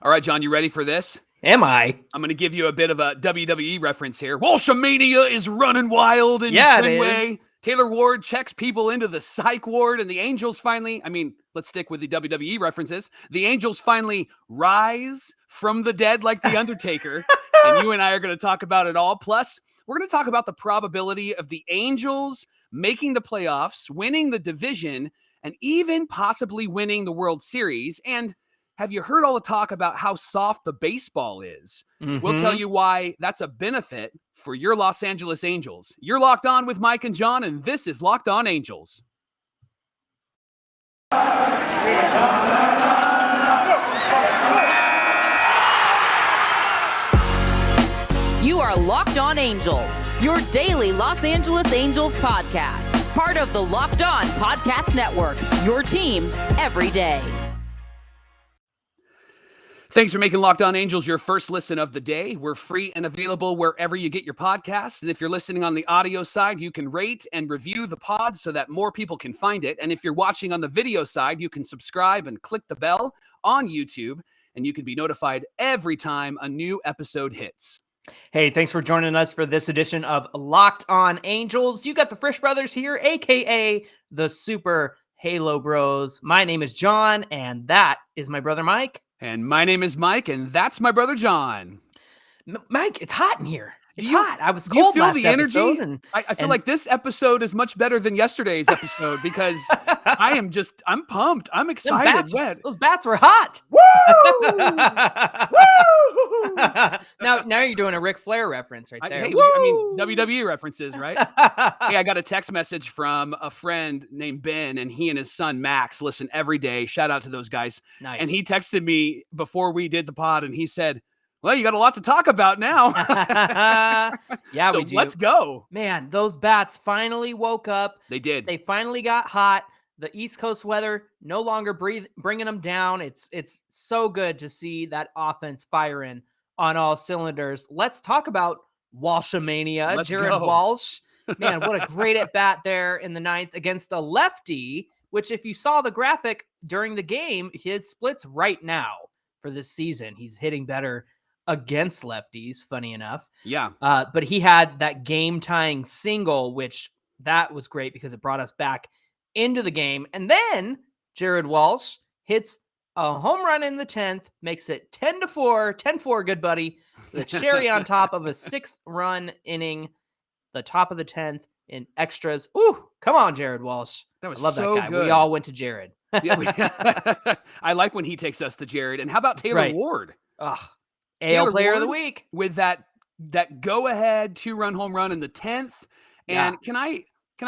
All right, John, you ready for this? Am I? I'm going to give you a bit of a WWE reference here. Walshamania is running wild in Yeah, Fenway. it is. Taylor Ward checks people into the psych ward, and the Angels finally, let's stick with the WWE references. The Angels finally rise from the dead like The Undertaker. And you and I are going to talk about it all. Plus, we're going to talk about the probability of the Angels making the playoffs, winning the division, and even possibly winning the World Series. And have you heard all the talk about how soft the baseball is? We'll tell you why that's a benefit for your Los Angeles Angels. You're Locked On with Mike and John, and this is Locked On Angels. You are Locked On Angels, your daily Los Angeles Angels podcast. Part of the Locked On Podcast Network, your team every day. Thanks for making Locked On Angels your first listen of the day. We're free and available wherever you get your podcasts. And if you're listening on the audio side, you can rate and review the pod so that more people can find it. And if you're watching on the video side, you can subscribe and click the bell on YouTube, and you can be notified every time a new episode hits. Hey, thanks for joining us for this edition of Locked On Angels. You got the Frisch Brothers here, a.k.a. the Super Halo Bros. My name is John, and that is my brother Mike. And my name is Mike, and that's my brother John. Mike, it's hot in here. It's hot. I was cold you feel last the energy? episode. I feel like this episode is much better than yesterday's episode because I'm pumped. I'm excited. Those bats were hot. Woo! Now you're doing a Ric Flair reference right there. WWE references, right? Hey, I got a text message from a friend named Ben, and he and his son Max listen every day. Shout out to those guys. Nice. And he texted me before we did the pod, and he said, well, you got a lot to talk about now. Yeah, so we do. Let's go. Man, those bats finally woke up. They did. They finally got hot. The East Coast weather no longer bringing them down. It's so good to see that offense firing on all cylinders. Let's talk about Walshamania. Jared Walsh. Man, what a great at-bat there in the ninth against a lefty, which if you saw the graphic during the game, his splits right now for this season. He's hitting better against lefties, funny enough. Yeah. But he had that game-tying single, which that was great because it brought us back into the game. And then Jared Walsh hits a home run in the 10th, makes it 10-4, 10-4, good buddy. The cherry on top of a 6th-run inning, the top of the 10th in extras. Ooh, come on, Jared Walsh. That was I love so that guy. good. We all went to Jared. Yeah, I like when he takes us to Jared. And how about Taylor Ward? Ugh. AL Player of the Week with that go-ahead 2-run home run in the 10th. And can I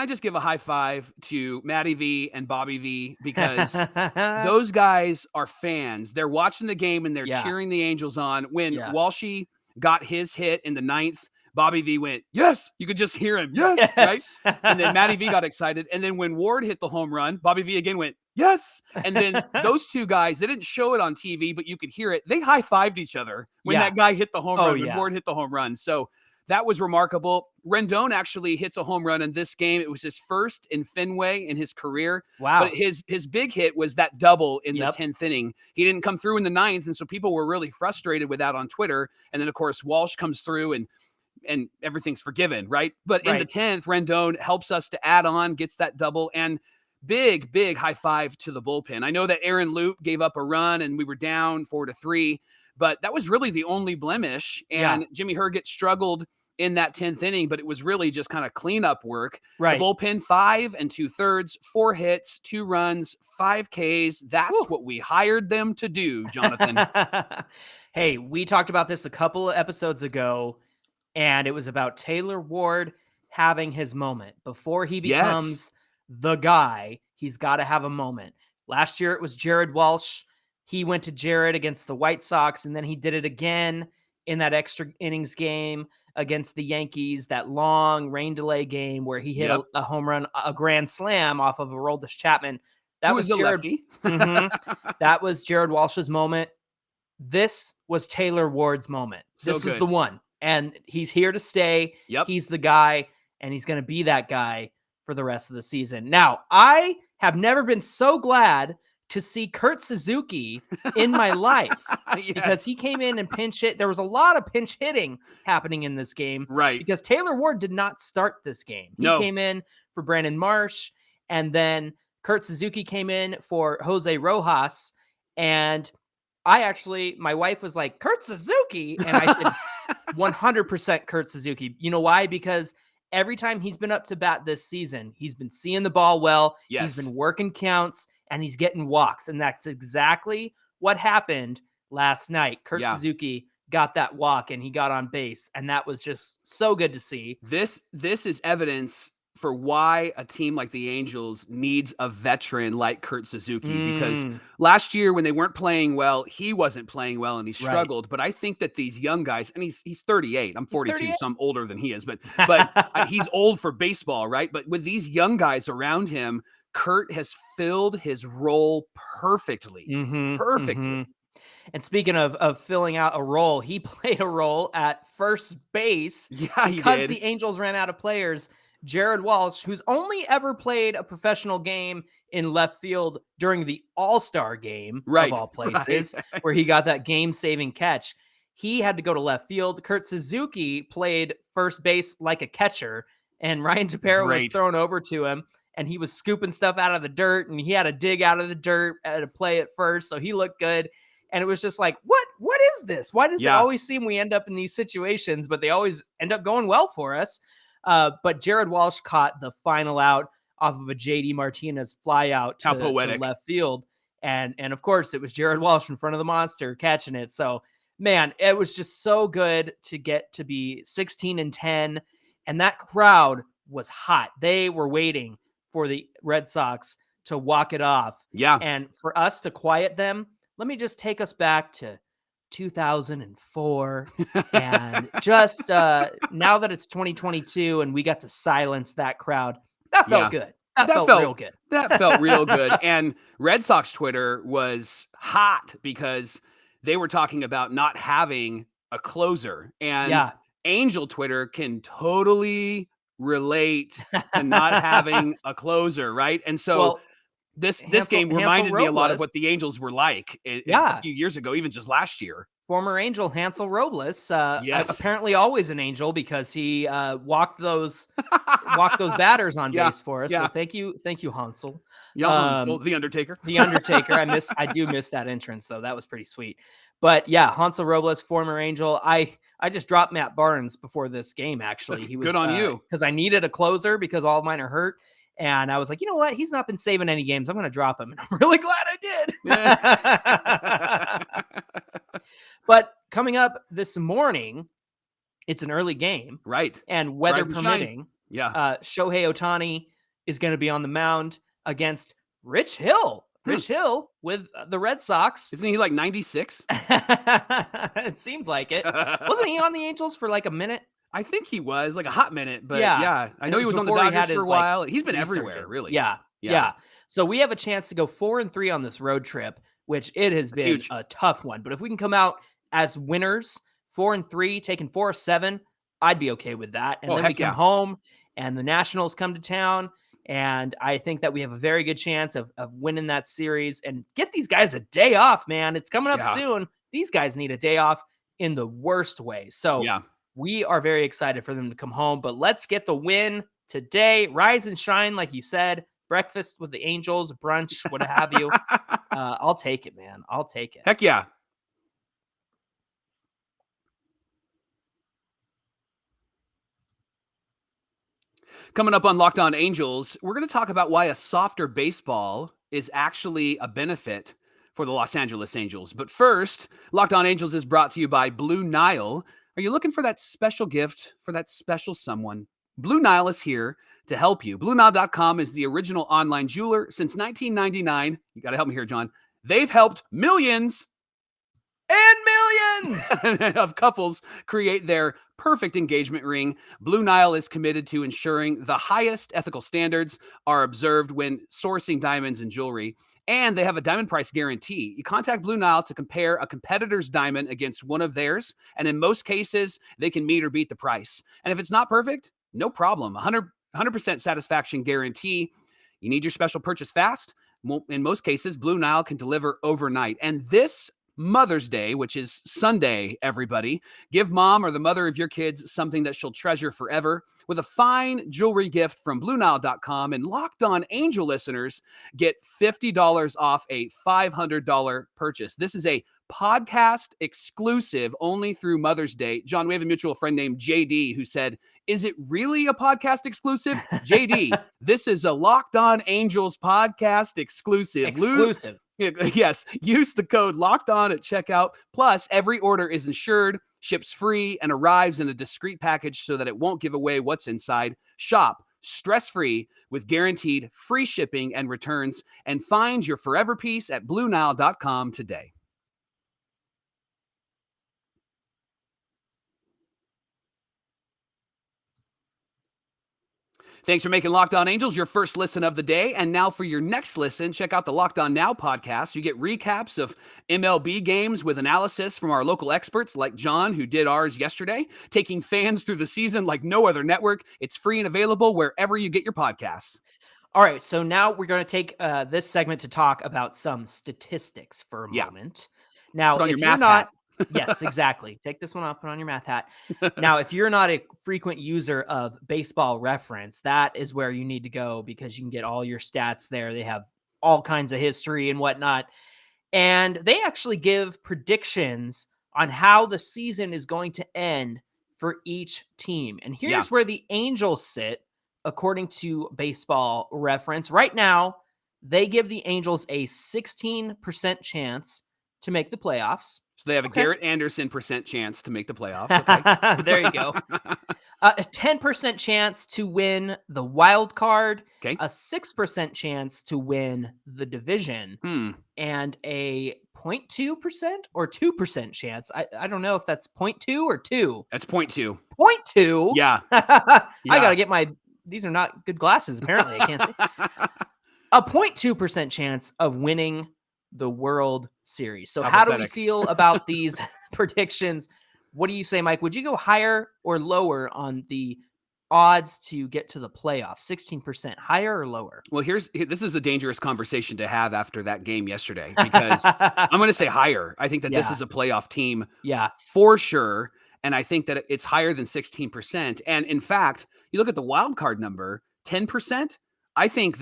just give a high five to Matty V and Bobby V because those guys are fans. They're watching the game and they're cheering the Angels on. When Walshy got his hit in the 9th, Bobby V went, yes, you could just hear him. Yes. Right. And then Matty V got excited. And then when Ward hit the home run, Bobby V again went, yes. And then those two guys, they didn't show it on TV, but you could hear it. They high-fived each other when that guy hit the home run, when Ward hit the home run. So that was remarkable. Rendon actually hits a home run in this game. It was his first in Fenway in his career. Wow. But his big hit was that double in the 10th inning. He didn't come through in the 9th, and so people were really frustrated with that on Twitter. And then, of course, Walsh comes through and everything's forgiven, right? But in the 10th, Rendon helps us to add on, gets that double, and big high five to the bullpen. I know that Aaron Loop gave up a run and we were down 4-3, but that was really the only blemish. And Jimmy Herget struggled in that 10th inning, but it was really just kind of cleanup work. Right. The bullpen, 5 2/3, 4 hits, 2 runs, 5 Ks. That's what we hired them to do, Jonathan. Hey, we talked about this a couple of episodes ago, and it was about Taylor Ward having his moment. Before he becomes the guy, he's got to have a moment. Last year, it was Jared Walsh. He went to Jared against the White Sox, and then he did it again in that extra innings game against the Yankees, that long rain delay game where he hit a home run, a grand slam off of Aroldis Chapman. That was Jared. That was Jared Walsh's moment. This was Taylor Ward's moment. This was the one. And he's here to stay. Yep. He's the guy, and he's going to be that guy for the rest of the season. Now, I have never been so glad to see Kurt Suzuki in my life because he came in and pinch hit. There was a lot of pinch hitting happening in this game. Right. Because Taylor Ward did not start this game. He came in for Brandon Marsh, and then Kurt Suzuki came in for Jose Rojas. And my wife was like, Kurt Suzuki? And I said, 100% Kurt Suzuki. You know why? Because every time he's been up to bat this season, he's been seeing the ball well. Yes. He's been working counts, and he's getting walks. And that's exactly what happened last night. Kurt Suzuki got that walk, and he got on base. And that was just so good to see. This is evidence for why a team like the Angels needs a veteran like Kurt Suzuki, because last year when they weren't playing well, he wasn't playing well and he struggled. Right. But I think that these young guys, and he's 38, I'm 42, 38. So I'm older than he is, but he's old for baseball, right? But with these young guys around him, Kurt has filled his role perfectly. Perfectly. And speaking of filling out a role, he played a role at first base because the Angels ran out of players. Jared Walsh, who's only ever played a professional game in left field during the All-Star game, of all places, where he got that game-saving catch. He had to go to left field. Kurt Suzuki played first base like a catcher, and Ryan Tepera was thrown over to him, and he was scooping stuff out of the dirt, and he had to dig out of the dirt to play at first, so he looked good. And it was just like, what is this? Why does it always seem we end up in these situations, but they always end up going well for us? But Jared Walsh caught the final out off of a JD Martinez fly out to left field. And of course it was Jared Walsh in front of the monster catching it. So man, it was just so good to get to be 16-10. And that crowd was hot. They were waiting for the Red Sox to walk it off. Yeah. And for us to quiet them, let me just take us back to 2004 and just now that it's 2022 and we got to silence that crowd, that felt good. That felt real good. That felt real good. And Red Sox Twitter was hot because they were talking about not having a closer, and Angel Twitter can totally relate to not having a closer, right? And so this game reminded me a lot of what the Angels were like a few years ago, even just last year. Former Angel Hansel Robles, apparently always an Angel because he walked those batters on base for us. So thank you, Hansel. Hansel, the Undertaker. The Undertaker. I do miss that entrance though. That was pretty sweet. But yeah, Hansel Robles, former Angel. I just dropped Matt Barnes before this game. Actually, he was good on you because I needed a closer because all of mine are hurt. And I was like, you know what? He's not been saving any games. I'm going to drop him. And I'm really glad I did. But coming up this morning, it's an early game. Right. And weather permitting, Shohei Ohtani is going to be on the mound against Rich Hill. Rich Hill with the Red Sox. Isn't he like 96? It seems like it. Wasn't he on the Angels for like a minute? I think he was like a hot minute, but I know he was on the Dodgers for a while. He's been everywhere, really. Yeah. So we have a chance to go 4-3 on this road trip, which it has been a tough one. But if we can come out as winners, 4-3, taking 4-7, I'd be okay with that. And then we come home and the Nationals come to town. And I think that we have a very good chance of winning that series and get these guys a day off, man. It's coming up soon. These guys need a day off in the worst way. So we are very excited for them to come home, but let's get the win today. Rise and shine, like you said. Breakfast with the Angels, brunch, what have you. I'll take it, man. I'll take it. Heck yeah. Coming up on Locked On Angels, we're going to talk about why a softer baseball is actually a benefit for the Los Angeles Angels. But first, Locked On Angels is brought to you by Blue Nile. Are you looking for that special gift for that special someone? Blue Nile is here to help you. BlueNile.com is the original online jeweler since 1999. You got to help me here, John. They've helped millions and millions of couples create their perfect engagement ring. Blue Nile is committed to ensuring the highest ethical standards are observed when sourcing diamonds and jewelry. And they have a diamond price guarantee. You contact Blue Nile to compare a competitor's diamond against one of theirs. And in most cases, they can meet or beat the price. And if it's not perfect, no problem. 100% satisfaction guarantee. You need your special purchase fast? in most cases, Blue Nile can deliver overnight. And this Mother's Day, which is Sunday, everybody, give mom or the mother of your kids something that she'll treasure forever with a fine jewelry gift from BlueNile.com. And Locked On Angel listeners get $50 off a $500 purchase. This is a podcast exclusive only through Mother's Day. John, we have a mutual friend named JD who said, "Is it really a podcast exclusive?" JD, this is a Locked On Angels podcast exclusive. Exclusive. Yes, use the code Locked On at checkout. Plus, every order is insured, ships free, and arrives in a discreet package so that it won't give away what's inside. Shop stress-free with guaranteed free shipping and returns, and find your forever piece at BlueNile.com today. Thanks for making Locked On Angels your first listen of the day. And now for your next listen, check out the Locked On Now podcast. You get recaps of MLB games with analysis from our local experts like John, who did ours yesterday, taking fans through the season like no other network. It's free and available wherever you get your podcasts. All right, so now we're going to take this segment to talk about some statistics for a moment. Now, put on if your you're math not... hat. Yes, exactly. Take this one off, put on your math hat. Now, if you're not a frequent user of Baseball Reference, that is where you need to go because you can get all your stats there. They have all kinds of history and whatnot. And they actually give predictions on how the season is going to end for each team. And here's where the Angels sit, according to Baseball Reference. Right now, they give the Angels a 16% chance to make the playoffs. So they have a Garrett Anderson % chance to make the playoffs. Okay. There you go. A 10% chance to win the wild card. Okay. A 6% chance to win the division. And a 0.2% or 2% chance. I don't know if that's 0.2 or 2. That's 0.2. 0.2? Yeah. I got to get my... These are not good glasses, apparently. I can't see. A 0.2% chance of winning the World Series. So how do we feel about these predictions? What do you say, Mike? Would you go higher or lower on the odds to get to the playoffs? 16%, higher or lower? Well, this is a dangerous conversation to have after that game yesterday because I'm going to say higher. I think that this is a playoff team for sure. And I think that it's higher than 16%. And in fact, you look at the wild card number, 10%. I think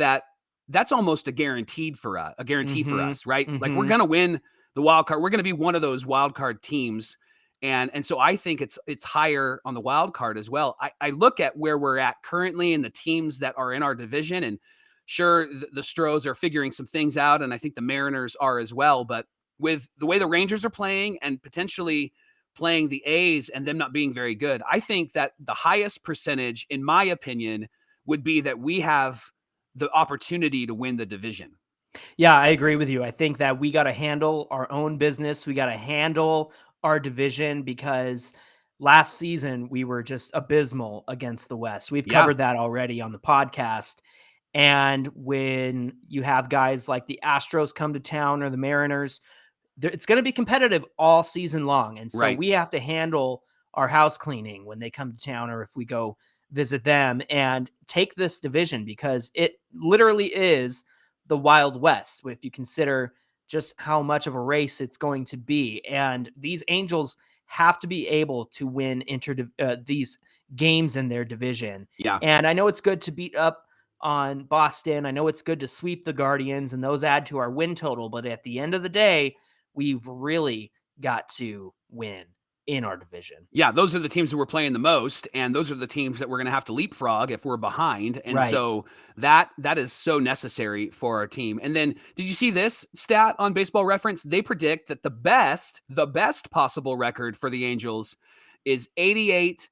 that's almost a guarantee for us, right? Like we're going to win the wild card. We're going to be one of those wild card teams. And so I think it's higher on the wild card as well. I look at where we're at currently and the teams that are in our division, and sure, the Stros are figuring some things out. And I think the Mariners are as well, but with the way the Rangers are playing and potentially playing the A's and them not being very good, I think that the highest percentage, in my opinion, would be that we have the opportunity to win the division. Yeah, I agree with you. I think that we got to handle our own business. We got to handle our division because last season we were just abysmal against the West. We've covered that already on the podcast. And when you have guys like the Astros come to town or the Mariners, it's going to be competitive all season long. And so we have to handle our house cleaning when they come to town or if we go visit them and take this division because it literally is the Wild West if you consider just how much of a race it's going to be. And these Angels have to be able to win these games in their division. Yeah. And I know it's good to beat up on Boston. I know it's good to sweep the Guardians and those add to our win total. But at the end of the day, we've really got to win in our division. Yeah, those are the teams that we're playing the most, and those are the teams that we're going to have to leapfrog if we're behind. And so that is so necessary for our team. And then did you see this stat on Baseball Reference? They predict that the best possible record for the Angels is 88-74.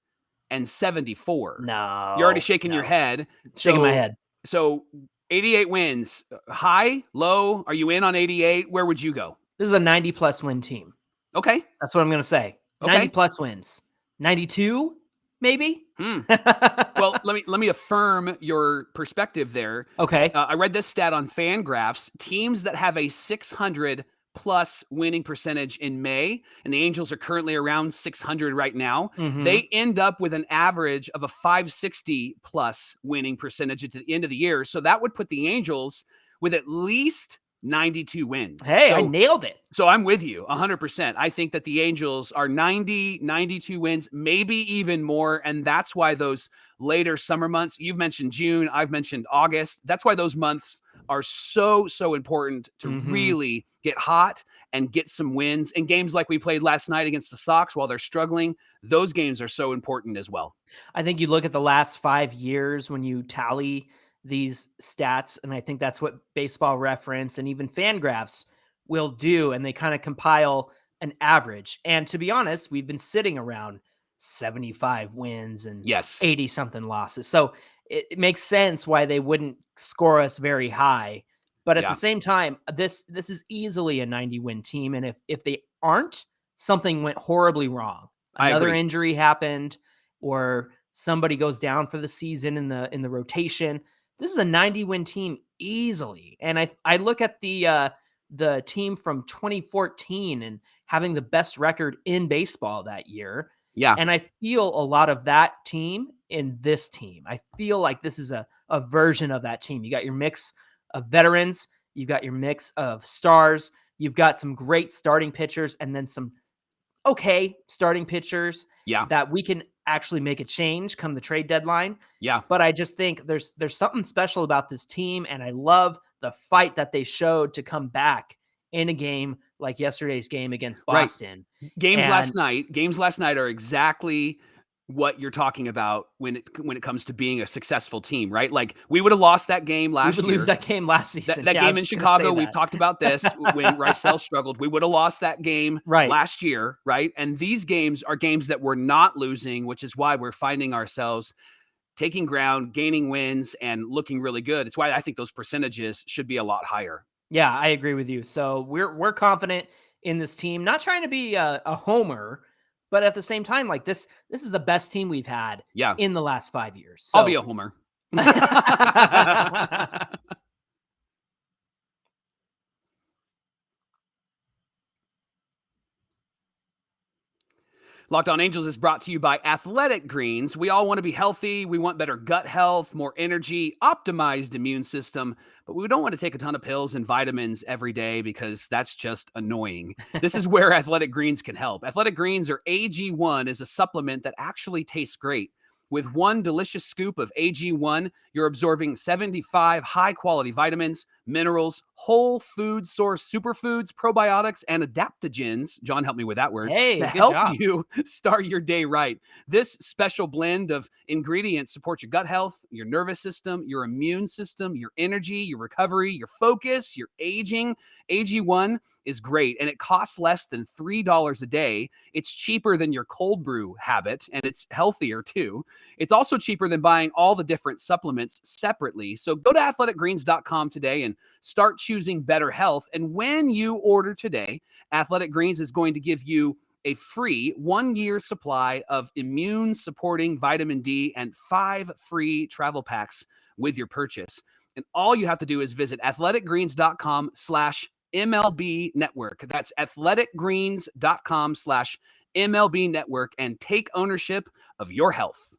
No. You're already shaking your head. Shaking my head. So 88 wins. High, low? Are you in on 88? Where would you go? This is a 90-plus win team. Okay. That's what I'm going to say. Okay. 90 plus wins. 92, maybe? Well, let me affirm your perspective there. Okay. I read this stat on Fangraphs. Teams that have a 600 plus winning percentage in May, and the Angels are currently around 600 right now, they end up with an average of a 560 plus winning percentage at the end of the year. So that would put the Angels with at least 92 wins. Hey, I nailed it. So I'm with you 100%. I think that the Angels are 90, 92 wins, maybe even more. And that's why those later summer months, you've mentioned June, I've mentioned August. That's why those months are so important to really get hot and get some wins. And games like we played last night against the Sox while they're struggling, those games are so important as well. I think you look at the last 5 years when you tally these stats, and I think that's what Baseball Reference and even Fangraphs will do, and they kind of compile an average. And to be honest, we've been sitting around 75 wins and 80 something losses. So it makes sense why they wouldn't score us very high. But at the same time, this is easily a 90-win team, and if they aren't, something went horribly wrong. Another injury happened, or somebody goes down for the season in the rotation. This is a 90-win team easily. And I look at the team from 2014 and having the best record in baseball that year. Yeah. And I feel a lot of that team in this team. I feel like this is a version of that team. You got your mix of veterans, you've got your mix of stars, you've got some great starting pitchers, and then some okay starting pitchers that we can actually make a change come the trade deadline. Yeah. But I just think there's something special about this team, and I love the fight that they showed to come back in a game like yesterday's game against Boston. Right. Games last night are exactly what you're talking about when it comes to being a successful team, right? Like we would have lost that game last year. We would lose that game last season. That game in Chicago, we've talked about this when Rysel struggled. We would have lost that game last year, right? And these games are games that we're not losing, which is why we're finding ourselves taking ground, gaining wins, and looking really good. It's why I think those percentages should be a lot higher. Yeah, I agree with you. So we're confident in this team. Not trying to be a homer, but at the same time, like this is the best team we've had in the last 5 years. So. I'll be a homer. Locked On Angels is brought to you by Athletic Greens. We all want to be healthy. We want better gut health, more energy, optimized immune system, but we don't want to take a ton of pills and vitamins every day because that's just annoying. This is where Athletic Greens can help. Athletic Greens, or AG1, is a supplement that actually tastes great. With one delicious scoop of AG1, you're absorbing 75 high-quality vitamins, minerals, whole food source superfoods, probiotics, and adaptogens. John, help me with that word. Hey, to help you start your day right. This special blend of ingredients supports your gut health, your nervous system, your immune system, your energy, your recovery, your focus, your aging. AG1 is great, and it costs less than $3 a day. It's cheaper than your cold brew habit, and it's healthier too. It's also cheaper than buying all the different supplements separately. So go to athleticgreens.com today and start choosing better health. And when you order today, Athletic Greens is going to give you a free 1-year supply of immune-supporting vitamin D and 5 free travel packs with your purchase. And all you have to do is visit athleticgreens.com/MLB Network. That's athleticgreens.com/MLB Network, and take ownership of your health.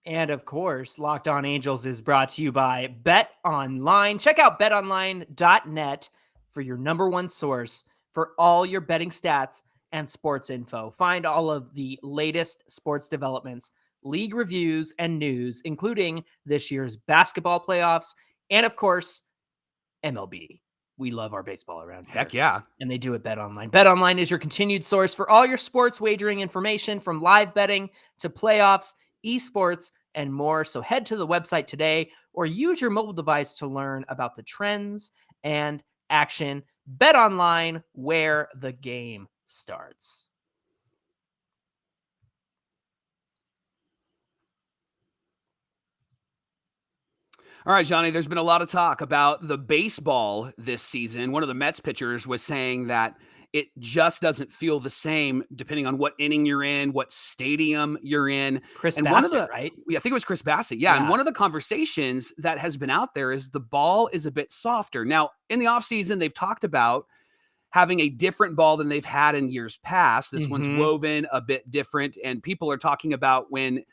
And of course, Locked On Angels is brought to you by BetOnline. Check out betonline.net for your number one source for all your betting stats and sports info. Find all of the latest sports developments, league reviews, and news, including this year's basketball playoffs, and of course, MLB. We love our baseball around here. Heck yeah. And they do it BetOnline. BetOnline is your continued source for all your sports wagering information, from live betting to playoffs, esports, and more. So head to the website today or use your mobile device to learn about the trends and action. BetOnline, where the game starts. All right, Johnny, there's been a lot of talk about the baseball this season. One of the Mets pitchers was saying that it just doesn't feel the same depending on what inning you're in, what stadium you're in. Chris Bassett, right? I think it was Chris Bassett. Yeah. And one of the conversations that has been out there is the ball is a bit softer. Now, in the offseason, they've talked about having a different ball than they've had in years past. This one's woven a bit different. And people are talking about when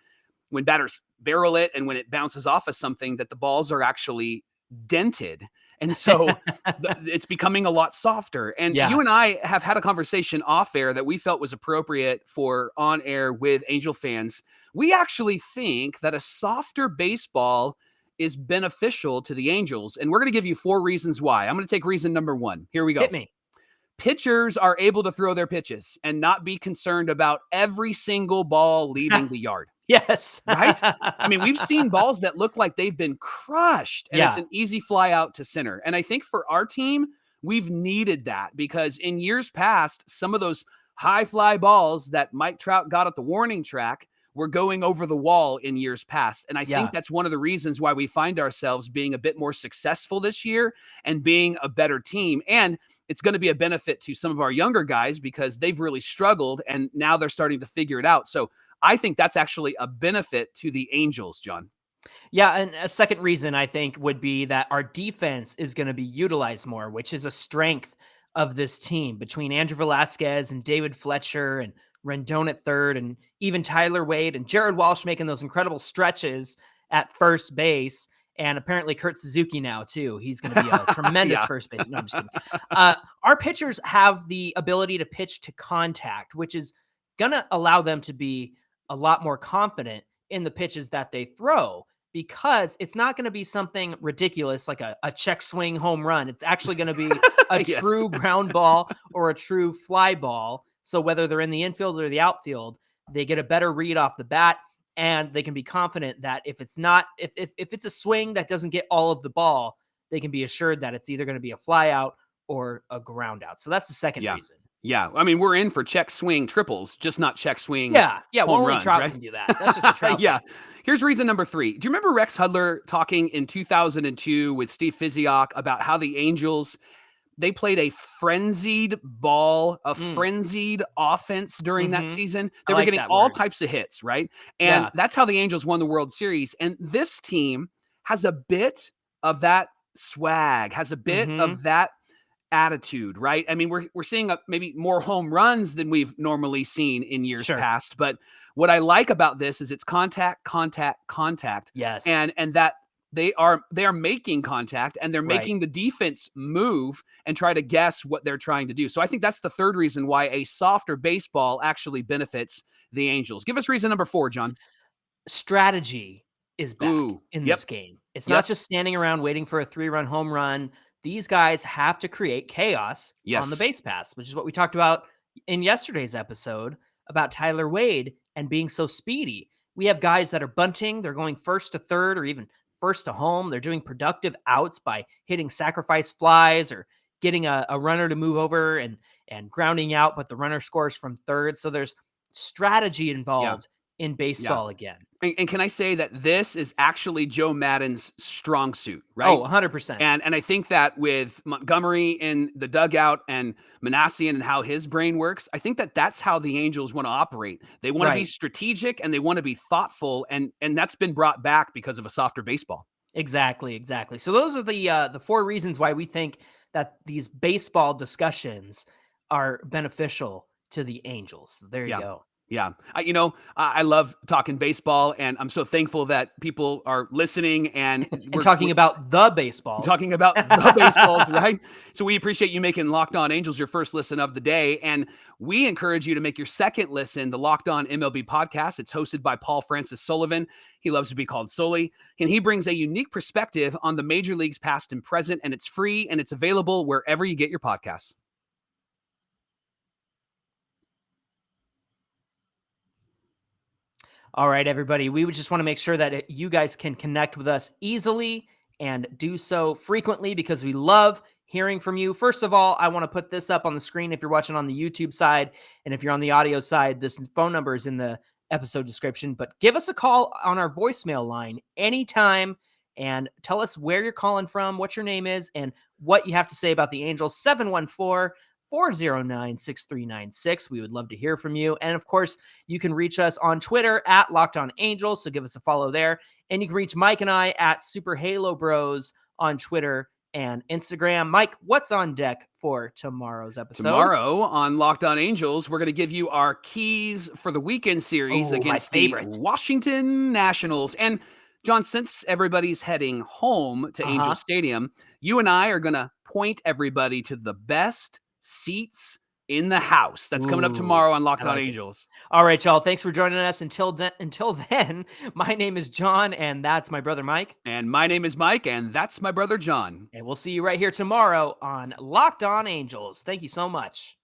batters barrel it and when it bounces off of something, that the balls are actually dented. And so it's becoming a lot softer. And you and I have had a conversation off air that we felt was appropriate for on air with Angel fans. We actually think that a softer baseball is beneficial to the Angels. And we're going to give you 4 reasons why. I'm going to take reason number 1. Here we go. Hit me. Pitchers are able to throw their pitches and not be concerned about every single ball leaving the yard. Yes. Right? I mean, we've seen balls that look like they've been crushed, and it's an easy fly out to center. And I think for our team, we've needed that because in years past, some of those high fly balls that Mike Trout got at the warning track were going over the wall in years past. And I think that's one of the reasons why we find ourselves being a bit more successful this year and being a better team. And it's going to be a benefit to some of our younger guys because they've really struggled and now they're starting to figure it out. So I think that's actually a benefit to the Angels, John. Yeah, and a second reason I think would be that our defense is going to be utilized more, which is a strength of this team between Andrew Velasquez and David Fletcher and Rendon at third and even Tyler Wade and Jared Walsh making those incredible stretches at first base. And apparently Kurt Suzuki now too. He's going to be a tremendous first baseman. No, I'm just kidding. Our pitchers have the ability to pitch to contact, which is going to allow them to be a lot more confident in the pitches that they throw because it's not going to be something ridiculous like a check swing home run. It's actually going to be a true ground ball or a true fly ball. So whether they're in the infield or the outfield, they get a better read off the bat. And they can be confident that if it's not, if it's a swing that doesn't get all of the ball, they can be assured that it's either going to be a fly out or a ground out. So that's the second reason. Yeah. I mean, we're in for check swing triples, just not check swing. Yeah. Well, only Trout can do that. That's just a Trout. Yeah. Here's reason number 3. Do you remember Rex Hudler talking in 2002 with Steve Physiok about how the Angels, they played a frenzied ball, a frenzied offense during that season. They were getting all types of hits, right? And that's how the Angels won the World Series. And this team has a bit of that swag, has a bit of that attitude, right? I mean, we're seeing maybe more home runs than we've normally seen in years past. But what I like about this is it's contact. Yes. And that they are making contact and they're making the defense move and try to guess what they're trying to do. So I think that's the third reason why a softer baseball actually benefits the Angels. Give us reason number 4, John. Strategy is back in this game. It's not just standing around waiting for a 3-run home run. These guys have to create chaos on the base pass, which is what we talked about in yesterday's episode about Tyler Wade and being so speedy. We have guys that are bunting. They're going first to third or even first to home. They're doing productive outs by hitting sacrifice flies or getting a runner to move over and grounding out, but the runner scores from third. So there's strategy involved in baseball again. And can I say that this is actually Joe Maddon's strong suit, right? Oh, 100%. And I think that with Montgomery in the dugout and Manassian and how his brain works, I think that that's how the Angels want to operate. They want to be strategic and they want to be thoughtful, and that's been brought back because of a softer baseball. Exactly. So those are the 4 reasons why we think that these baseball discussions are beneficial to the Angels. There you go. Yeah. I love talking baseball, and I'm so thankful that people are listening and we're talking about the baseballs. Talking about the baseballs, right? So we appreciate you making Locked On Angels your first listen of the day. And we encourage you to make your second listen, the Locked On MLB podcast. It's hosted by Paul Francis Sullivan. He loves to be called Sully, and he brings a unique perspective on the major leagues past and present, and it's free and it's available wherever you get your podcasts. All right, everybody. We would just want to make sure that you guys can connect with us easily and do so frequently because we love hearing from you. First of all, I want to put this up on the screen if you're watching on the YouTube side. And if you're on the audio side, this phone number is in the episode description. But give us a call on our voicemail line anytime and tell us where you're calling from, what your name is, and what you have to say about the Angels. 714-409-6396. We would love to hear from you. And of course, you can reach us on Twitter at Locked On Angels. So give us a follow there. And you can reach Mike and I at Super Halo Bros on Twitter and Instagram. Mike, what's on deck for tomorrow's episode? Tomorrow on Locked On Angels, we're going to give you our keys for the weekend series against the Washington Nationals. And John, since everybody's heading home to Angel Stadium, you and I are going to point everybody to the best seats in the house. That's coming up tomorrow on Locked On Angels. All right, y'all. Thanks for joining us. Until then, my name is John, and that's my brother Mike. And my name is Mike, and that's my brother John. And we'll see you right here tomorrow on Locked On Angels. Thank you so much.